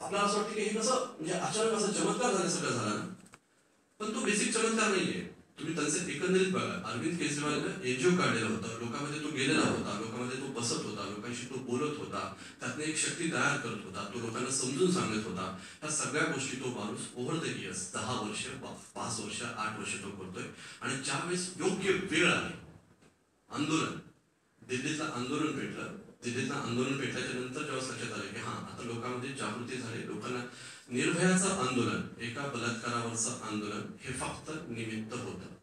आपल्याला असं वाटतं की हे कसं म्हणजे अचानक असं चमत्कार झाल्यासारखं झाला ना, पण तो बेसिक चमत्कार नाहीये. तुम्ही त्यांचे एकंदरीत बघा, अरविंद केजरीवालनं एनजीओ काढलेलं होतं, लोकांमध्ये तो गेलेला होता, लोकांमध्ये तो बसत होता, लोकांशी तो बोलत होता, त्यातनं एक शक्ती तयार करत होता, तो लोकांना समजून सांगत होता. ह्या सगळ्या गोष्टी तो माणूस ओव्हर द इयर्स 10 वर्ष 5 वर्ष 8 वर्ष तो करतोय. आणि ज्यावेळेस योग्य वेळ आली, आंदोलन, दिल्लीतलं आंदोलन पेटलं, दिल्लीतलं आंदोलन पेटल्याच्या नंतर जेव्हा लक्षात आलं की आता लोकांमध्ये जागृती झाली, लोकांना निर्भयाचं आंदोलन, एका बलात्कारावरचं आंदोलन हे फक्त निमित्त होतं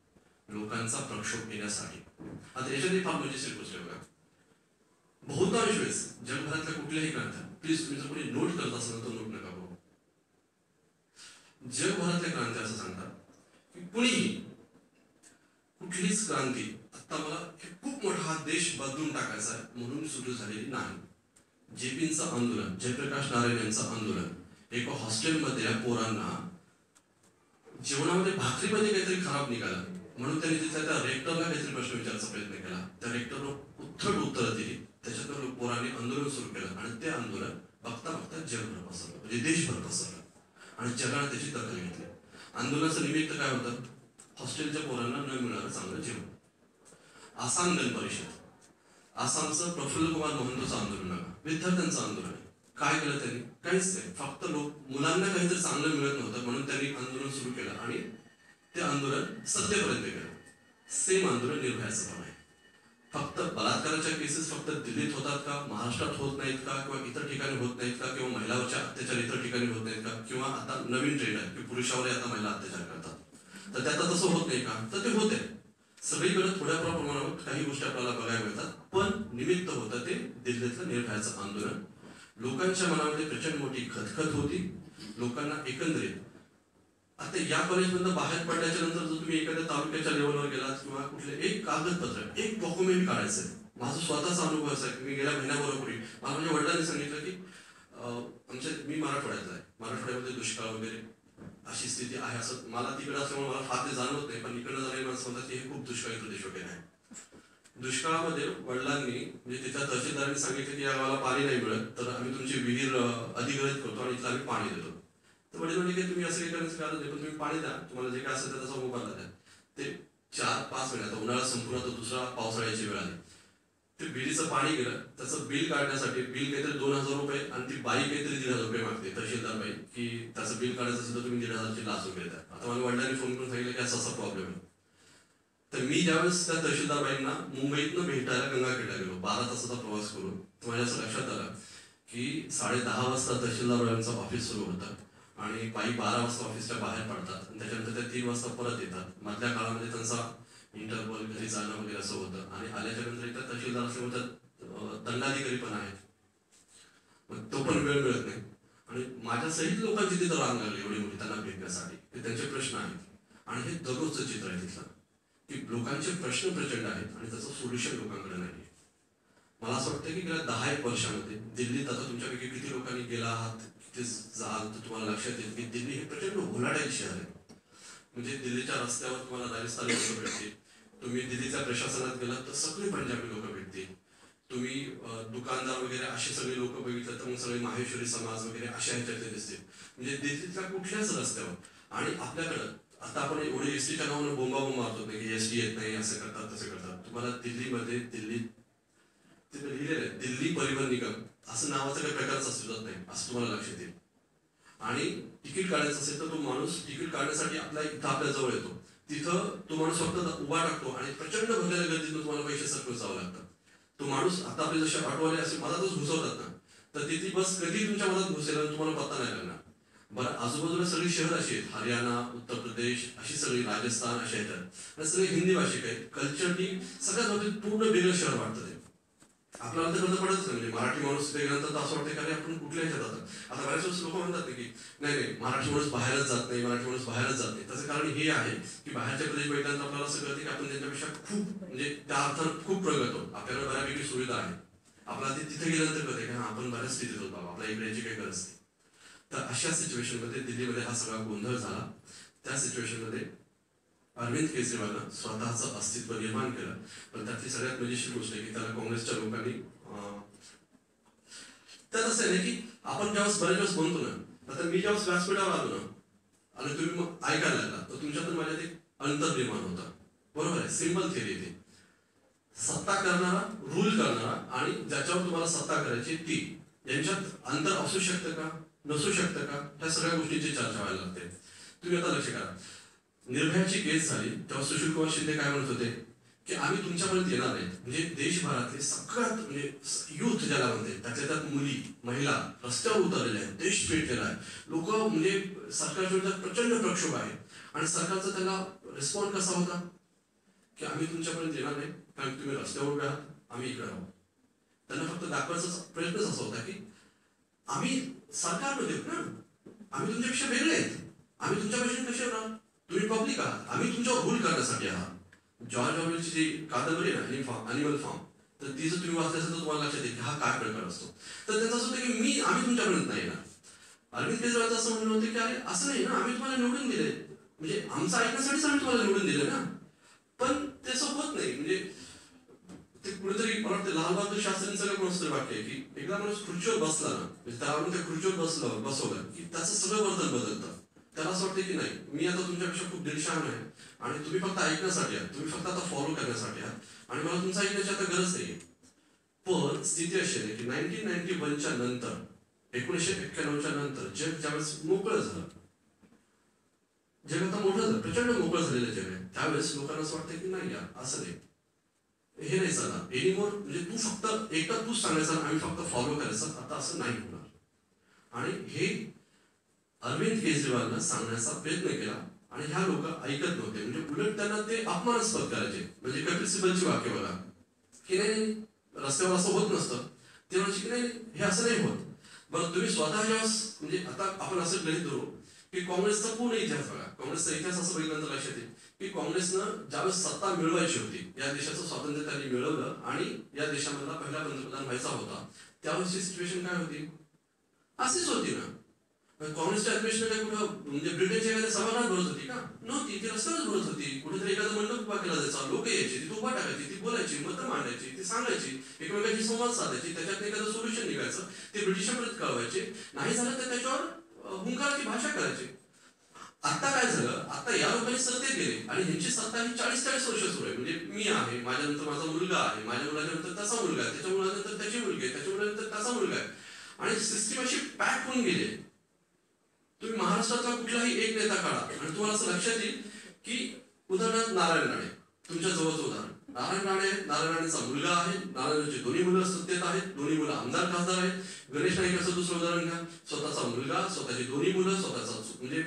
लोकांचा प्रक्षोभ येण्यासाठी. आता याच्यात फार मजेशीर गोष्ट बघा, बहुतांश वेळेस जगभरातल्या कुठल्याही क्रांत्या, प्लीज तुम्ही जर कोणी नोट करत असाल तर नोट नका करू, जगभरातल्या क्रांत्या असं सांगतात की कुणीही कुठलीच क्रांती आता मला खूप मोठा हा देश बदलून टाकायचा आहे म्हणून सुरू झालेली नाही. जेपींचं आंदोलन, जयप्रकाश नारायण यांचं आंदोलन, एका हॉस्टेलमध्ये पोरांना जेवणामध्ये भाकरीमध्ये काहीतरी खराब निघाला म्हणून त्यांनी तिथल्या त्या रेक्टरला काहीतरी प्रश्न विचारायचा प्रयत्न केला. त्या रेक्टरनं उत्तरं दिली, त्याच्यातून पोरांनी आंदोलन सुरू केलं आणि ते आंदोलन बघता बघता जगभर पसरलं, म्हणजे देशभर पसरलं आणि जगाने त्याची दखल घेतली. आंदोलनाचं निमित्त काय होतं? हॉस्टेलच्या पोरांना न मिळणारं चांगलं जेवण. आसाम गण परिषद, आसामचं प्रफुल्ल कुमार मोहंतोचं आंदोलन बघा, विद्यार्थ्यांचं आंदोलन आहे. काय केलं त्यांनी? काहीच नाही, फक्त मुलांना काहीतरी चांगलं मिळत नव्हतं म्हणून त्यांनी आंदोलन सुरू केलं आणि ते आंदोलन सत्तेपर्यंत गेलं. सेम आंदोलन निर्भयाचं पण आहे. फक्त बलात्काराच्या केसेस फक्त दिल्लीत होतात का, महाराष्ट्रात होत नाहीत का, किंवा इतर ठिकाणी होत नाहीत का, किंवा महिलांवरच्या अत्याचार इतर ठिकाणी होत नाहीत का, किंवा आता नवीन ट्रेंड आहे की पुरुषावर आता महिला अत्याचार करतात, तर त्यात तसं होत नाही का? तर ते होते सगळीकडे थोड्या प्रमाणावर काही गोष्टी आपल्याला बघायला मिळतात. पण निमित्त होतं ते दिल्लीतलं निर्भयाचं आंदोलन. लोकांच्या मनामध्ये प्रचंड मोठी खतखत होती. लोकांना एकंदरीत आता या कॉलेजमधून बाहेर पडल्याच्या नंतर जर तुम्ही एखाद्या तालुक्याच्या लेवलवर गेलात किंवा कुठले एक कागदपत्र, एक डॉक्युमेंट काढायचंय, माझा स्वतःचा अनुभव असा आहे की मी गेल्या महिन्यापूर्वी मला माझ्या वडिलांनी सांगितलं की मी मराठवाड्यातला आहे, मराठवाड्यामध्ये दुष्काळ वगैरे अशी स्थिती आहे, असं मला तिकडे असल्यामुळे मला फार ते जाणवत नाही, पण इकडे झालेली माणसं म्हणतात की हे खूप दुष्काळी प्रदेश वगैरे आहे. दुष्काळामध्ये वडिलांनी म्हणजे तिथल्या तहसीलदारांनी सांगितलं की या गावाला पाणी नाही मिळत, तर आम्ही तुमची विहीर अधिग्रहित करतो आणि इथला आम्ही पाणी देतो. तर वडील म्हणजे की तुम्ही असं काही करण्याचं कारण नाही, पण तुम्ही पाणी द्या, तुम्हाला जे काय असेल त्याचा मोबदला द्या. ते 4-5 महिने, आता उन्हाळा संपूर्ण तर दुसरा पावसाळ्याची वेळ आली, ते विहिरीचं पाणी गेलं, त्याचं बिल काढण्यासाठी बिल काहीतरी 2000 रुपये आणि ती बाई काहीतरी 1500 रुपये मागते, तहसीलदार बाई, की त्याचं बिल काढायचं असेल तर तुम्ही 1500ची लाच वगैरे द्या. आता मला वडिलांनी फोन करून सांगितलं की असा प्रॉब्लेम आहे. तर मी ज्यावेळेस त्या तहसीलदारबाईंना मुंबईतनं भेटायला गंगाखेडला गेलो, 12 तासाचा प्रवास करून, तर माझ्या असं लक्षात आलं की 10:30 वाजता तहसीलदारबाईंचं ऑफिस सुरू होतं आणि बाई 12 वाजता ऑफिसच्या बाहेर पडतात आणि त्याच्यानंतर त्या 3 वाजता परत येतात. मधल्या काळामध्ये त्यांचा इंटरव्हल घरी जाणं वगैरे असं होतं आणि आल्याच्या नंतर एकदा तहसीलदार असल्यामुळे त्यात दंडाधिकारी पण आहेत, मग तो पण वेळ मिळत नाही. आणि माझ्या सहित लोकांची तिथं रांग लागली एवढी मोठी त्यांना भेटण्यासाठी, ते त्यांचे प्रश्न आहेत आणि हे दररोजचं चित्र आहे तिथलं की लोकांचे प्रश्न प्रचंड आहेत आणि त्याचं सोल्युशन लोकांकडे नाही. मला असं वाटतं की गेल्या 10-1 वर्षामध्ये दिल्लीत, आता तुमच्यापैकी किती लोकांनी गेला आहात, किती जाल, तर तुम्हाला लक्षात येईल की दिल्ली हे प्रचंड व्होलाटाईल शहर आहे. म्हणजे दिल्लीच्या रस्त्यावर तुम्हाला राजस्थानी लोक भेटतील, तुम्ही दिल्लीच्या प्रशासनात गेलात तर सगळे पंजाबी लोक भेटतील, तुम्ही दुकानदार वगैरे असे सगळे लोक बघितलं तर मग सगळे माहेश्वरी समाज वगैरे अशा ह्याच्यातले दिसतील. म्हणजे दिल्लीतल्या कुठल्याच रस्त्यावर. आणि आपल्याकडं आता आपण एवढे एसटीच्या नावानं बोंबाबोंब मारतो नाही की एसटी येत नाही, असं करतात तसं करतात. तुम्हाला दिल्लीमध्ये तिथे लिहिलेलं आहे दिल्ली परिवहन निगम असं नावाचं काही प्रकारच अस्तित्वात नाही, असं तुम्हाला लक्षात येईल. आणि तिकीट काढायचं असेल तर तो माणूस तिकीट काढण्यासाठी इथं आपल्या जवळ येतो, तिथं तो माणूस फक्त उभा टाकतो आणि प्रचंड भरलेल्या गर्दीतून तुम्हाला पैसे सरकवत जावं लागतं. तो माणूस आता आपले जसे ऑटोवाले असे मधातच घुसवतात ना, तर तिथे बस कधी तुमच्या मधात घुसेल आणि तुम्हाला पत्ता नाही लागणार. बरं, आजूबाजूला सगळी शहर अशी आहेत, हरियाणा, उत्तर प्रदेश, अशी सगळी राजस्थान अशा ह्याच्यात सगळे हिंदी भाषिक आहेत. कल्चरली सगळ्यात बाबतीत पूर्ण वेगळं शहर वाटतं ते. आपल्याला तर कळतं पडतच नाही, म्हणजे मराठी माणूस गेल्यानंतर तर असं वाटतं की आपण कुठल्या ह्याच्यात जातात. आता बऱ्याच वेळेस लोक म्हणतात की नाही मराठी माणूस बाहेरच जात नाही, मराठी माणूस बाहेरच जात नाही. त्याचं कारण हे आहे की बाहेरच्या प्रदेश बघितल्यानंतर आपल्याला असं कळतं की आपण त्यांच्यापेक्षा खूप म्हणजे त्या अर्थात खूप प्रगत होतो, आपल्याला बऱ्यापैकी सुविधा आहे. आपल्याला तिथे गेल्यानंतर कळते की आपण बऱ्याच स्थितीत होतो बाबा, आपल्या इकडे याची काही गरज नाही. तर अशा सिच्युएशनमध्ये दिल्लीमध्ये हा सगळा गोंधळ झाला. त्या सिच्युएशनमध्ये अरविंद केजरीवालनं स्वतःचं अस्तित्व निर्माण केलं. पण त्यातली सगळ्यात मजेशीर गोष्ट आहे की त्याला काँग्रेसच्या लोकांनी त्यात असं आहे की आपण ज्यावेळेस बऱ्याच वेळेस म्हणतो ना, आता मी ज्यावेळेस व्यासपीठावर आलो ना आणि तुम्ही मग ऐकायला लागला तर तुमच्यातून माझ्यात एक अंतर निर्माण होता. बरोबर आहे, सिंपल थिअरी ते सत्ता करणारा, रूल करणारा आणि ज्याच्यावर तुम्हाला सत्ता करायची ती, यांच्यात अंतर असू शकतं का, नसू शकतं का, ह्या सगळ्या गोष्टींची चर्चा व्हायला लागते. तुम्ही आता लक्ष करा, निर्भयाची केस झाली तेव्हा सुशील कुमार शिंदे काय म्हणत होते की आम्ही तुमच्यापर्यंत येणार नाहीत. म्हणजे देशभरातले सगळ्यात म्हणजे युथ ज्याला म्हणते त्यातल्या त्यात मुली, महिला रस्त्यावर उतरलेल्या आहेत, देश पेटलेला आहे, लोक म्हणजे सरकारच्या विरोधात प्रचंड प्रक्षोभ आहे आणि सरकारचा त्याला रिस्पॉन्ड कसा होता की आम्ही तुमच्यापर्यंत येणार नाही कारण तुम्ही रस्त्यावर उभे आहात, आम्ही इकडे आहोत. त्यांना फक्त दाखवायचा प्रयत्नच असा होता की आम्ही सरकारमध्ये ना, आम्ही तुमच्यापेक्षा वेगळे आहेत, आम्ही तुमच्यापेक्षा कसे राहणार, तुम्ही पब्लिक आहात, आम्ही तुमच्यावर रूल करण्यासाठी आहात. जॉर्ज ऑरवेलची जी कादंबरी आहे ना अॅनिमल फार्म, तर ती जर तुम्ही वाचल्यास तर तुम्हाला लक्षात येईल की हा काय प्रकार असतो. तर त्यांचं असं होतं की आम्ही तुमच्यापर्यंत नाही ना. अरविंद केजरीवालचं असं म्हणणं होतं की अरे असं नाही ना, आम्ही तुम्हाला निवडून दिले, म्हणजे आमचं ऐकण्यासाठीच आम्ही तुम्हाला निवडून दिलं ना. पण ते असं होत नाही. म्हणजे ते कुठेतरी मला वाटतं लाल बहादूर शास्त्रींचं काय कोणतं वाक्य आहे की एकदा माणूस खुर्चीवर बसला ना, म्हणजे त्याला त्या खुर्चीवर बसवलं की त्याचं सगळं वर्तन बदलतं. त्याला असं वाटतं की नाही, मी आता तुमच्यापेक्षा खूप दिलशहान आहे आणि तुम्ही फक्त ऐकण्यासाठी आहात, तुम्ही फक्त आता फॉलो करण्यासाठी आहात आणि मला तुमचं ऐकण्याची आता गरज नाही. पण स्थिती अशी आहे की 1991च्या नंतर, 1991च्या नंतर जग ज्यावेळेस मोकळं झालं, जग आता मोठं झालं, प्रचंड मोकळं झालेलं जग आहे, त्यावेळेस लोकांना असं वाटतं की नाही यार असं नाही, हे नाही चालणार एनिमोर, म्हणजे तू फक्त एकदा तूच सांगायचं आम्ही फक्त फॉलो करायचं, आता असं नाही होणार. आणि हे अरविंद केजरीवालनं सांगण्याचा प्रयत्न केला आणि ह्या लोक ऐकत नव्हते. म्हणजे उलट त्यांना ते अपमानास्पद करायचे. म्हणजे कपिल सिब्बलची वाक्य बघा की नाही रस्त्यावर असं होत नसतं, ते म्हणायचे की नाही हे असं नाही होत. बरं तुम्ही स्वतः ज्यावेळेस, म्हणजे आता आपण असं गृहीत धरू की काँग्रेसचा पूर्ण इतिहास बघा, काँग्रेसचा इतिहास असं बघितल्यानंतर लक्षात येईल की काँग्रेसनं ज्यावेळेस सत्ता मिळवायची होती, या देशाचं स्वातंत्र्य त्यांनी मिळवलं आणि या देशामधला पहिला पंतप्रधान व्हायचा होता, त्यावेळेसची सिच्युएशन काय होती, अशीच होती ना. काँग्रेसच्या अधिवेशनात काय कुठं म्हणजे ब्रिटनच्या एखाद्या सभागृहात भरत होती का, नव्हती, ती रस्त्यावरच भरत होती. कुठेतरी एखादा मंडप उभा केला जायचा, लोक यायची, ती उभा टाकायची, ती बोलायची, मतं मांडायची, ती सांगायची, एकमेकांशी संवाद साधायची, त्याच्यात एखादं सोल्युशन निघायचं, ते ब्रिटिशांपर्यंत कळवायचे, नाही झालं तर त्याच्यावर हुंकाराची भाषा करायची. आता काय झालं, आता या लोकांनी सत्तेत गेले आणि ह्यांची सत्ता ही 40-40 वर्ष सुरू आहे. म्हणजे मी आहे, माझ्यानंतर माझा मुलगा आहे, माझ्या मुलाच्या नंतर त्याचा मुलगा आहे, त्याच्या मुलानंतर त्याची मुलगी आहे, त्याच्या मुलानंतर त्याचा मुलगा आहे आणि सिस्टीम अशी पॅक होऊन गेली. तुम्ही महाराष्ट्रातला कुठलाही एक नेता काढा आणि तुम्हाला असं लक्षात येईल की उदाहरणार्थ नारायण राणे, तुमच्या जवळचं उदाहरण, नारायण राणेचा मुलगा आहे, नारायणचे दोन्ही मुलं सत्तेत आहेत, दोन्ही मुलं आमदार खासदार आहेत. गणेश नाईकाचं दुसरं उदाहरण घ्या, स्वतःचा मुलगा, स्वतःची दोन्ही मुलं, स्वतःचा म्हणजे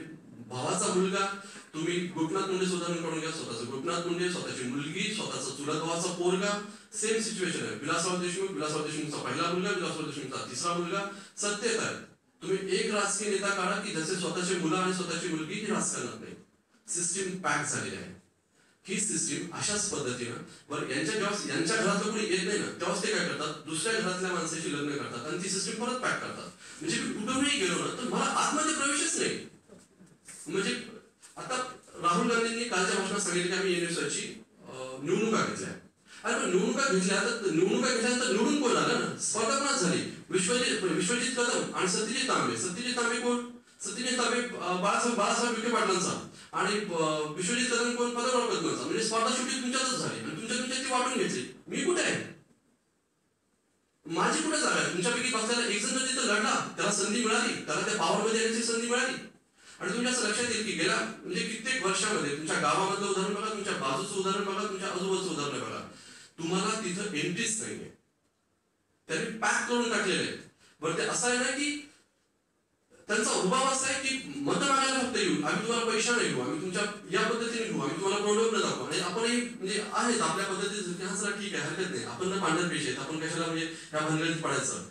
भावाचा मुलगा. तुम्ही गोपीनाथ मुंडेचं उदाहरण काढून घ्या, स्वतःचं गोपीनाथ मुंडे, स्वतःची मुलगी, स्वतःचा चुलत भावाचा पोरगा, सेम सिच्युएशन आहे. विलासराव देशमुखचा पहिला मुलगा, विलासराव देशमुखचा तिसरा मुलगा सत्तेत आहे. तुम्ही एक राजकीय नेता काढा की ज्याचे स्वतःचे मुलं आणि स्वतःची मुलगी ही राजकारणात नाही. सिस्टीम पॅक झालेली आहे. ही सिस्टीम अशाच पद्धतीनं बरं यांच्या घरातलं कोणी येत नाही ना, तेव्हाच ते काय करतात, दुसऱ्या घरातल्या माणसाची लग्न करतात आणि ती सिस्टीम परत पॅक करतात. म्हणजे मी कुठूनही गेलो ना तर मला आतमध्ये प्रवेशच नाही. म्हणजे आता राहुल गांधींनी कालच्या भाषणात सांगितलं की आम्ही एनएसची निवडणुका घेतल्या. अरे पण निवडणुका घेतल्या तर निवडणुका घेतल्यानंतर निवडून कोण आलं ना, स्पर्धा कोणाच झाली, विश्वजित कदम आणि सत्यजित तांबे कोण, सत्यजित तांबे बाळासाहेब विखे पाटलांचा आणि विश्वजित कदम कोण, पद्मनाभ कदमांचा. म्हणजे स्पर्धा शेवटी तुमच्यातच झाली आणि तुमच्या ती वाटून घेतली. मी कुठे आहे, माझी कुठे जागा आहे. तुमच्यापैकी बसलेला एक जण तिथं लढला, त्याला संधी मिळाली, त्याला त्या पॉवरमध्ये येण्याची संधी मिळाली. आणि तुमच्या असं लक्षात येईल की गेल्या म्हणजे कित्येक वर्षामध्ये तुमच्या गावामधलं उदाहरण बघा, तुमच्या बाजूचं उदाहरण बघा, तुमच्या आजूबाजूचं उदाहरण बघा, तुम्हाला तिथं एंट्रीच नाहीये. त्यांनी पॅक करून टाकलेले आहेत. बरं ते असं आहे ना की त्यांचा उभाव असा आहे की मतं मागायला फक्त येऊ, आम्ही तुम्हाला पैसा नाही घेऊ, आम्ही तुमच्या या पद्धतीने घेऊ, आम्ही तुम्हाला प्रोडक्ट न दाखवू. आणि आपणही म्हणजे आहेत आपल्या पद्धतीने, हा सगळं ठीक आहे, हरकत नाही, आपण ना पांढर पेश आहेत, आपण कशाला म्हणजे या भानगडीत पडायचं.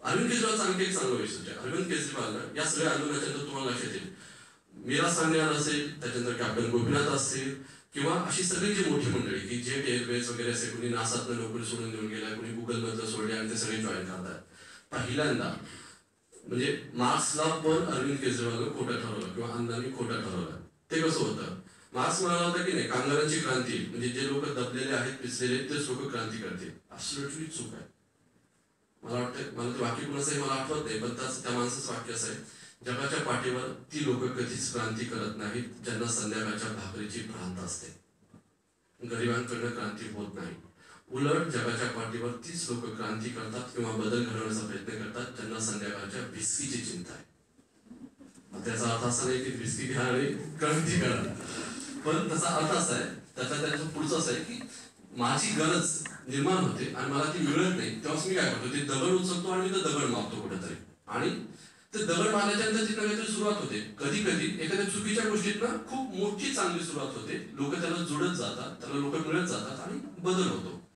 अरविंद केजरीवालचा आणखी एक चांगला विषय आहे. अरविंद केजरीवाल या सगळ्या आंदोलनाच्या नंतर तुम्हाला लक्षात येईल, मीरा सांगण्यान असेल, त्याच्यानंतर कॅप्टन गोपीनाथ असतील किंवा अशी सगळी जी मोठी मंडळी की जेट एअरवेज वगैरे असे, कुणी नासातनं नोकरी सोडून देऊन गेला, कुणी गुगल मधलं सोडले आणि ते सगळे जॉईन करतात. पहिल्यांदा म्हणजे मार्क्सला पण अरविंद केजरीवालनं खोटं ठरवलं किंवा अण्णांनी खोटं ठरवलं. ते कसं होतं, मार्क्स म्हणाला होता की नाही कामगारांची क्रांती म्हणजे जे लोक दबलेले आहेत, पिचलेले आहेत, तेच लोक क्रांती करतील. ऍब्सोल्युटली चूक आहे. मला वाटतं, मला ते वाक्य कोणाचंही मला आठवत नाही, पण त्या माणसाचं वाक्य असं आहे, जगाच्या पाठीवर ती लोक कधीच क्रांती करत नाहीत ज्यांना संध्याकाळच्या भाकरीची भ्रांत असते. गरिबांकडनं क्रांती होत नाही. उलट जगाच्या पाठीवर तीच लोक क्रांती करतात किंवा बदल घडवण्याचा प्रयत्न करतात ज्यांना संध्याकाळच्या भिस्कीची चिंता आहे. त्याचा अर्थ असा नाही की भिस्की घ्या आणि क्रांती करा, पण त्याचा अर्थ असा आहे, त्याचा पुढचा असा आहे की माझी गरज निर्माण होते आणि मला ती मिळत नाही, तेव्हाच मी काय करतो, ते दगड उचलतो आणि मी दगड मारतो कुठेतरी, आणि ते दगड मारल्याच्या नंतर तिथं काहीतरी सुरुवात होते. कधी कधी एखाद्या चुकीच्या गोष्टीतनं खूप मोठी चांगली सुरुवात होते, लोक त्याला जुळत जातात, त्याला लोक मिळत जातात आणि बदल होतो.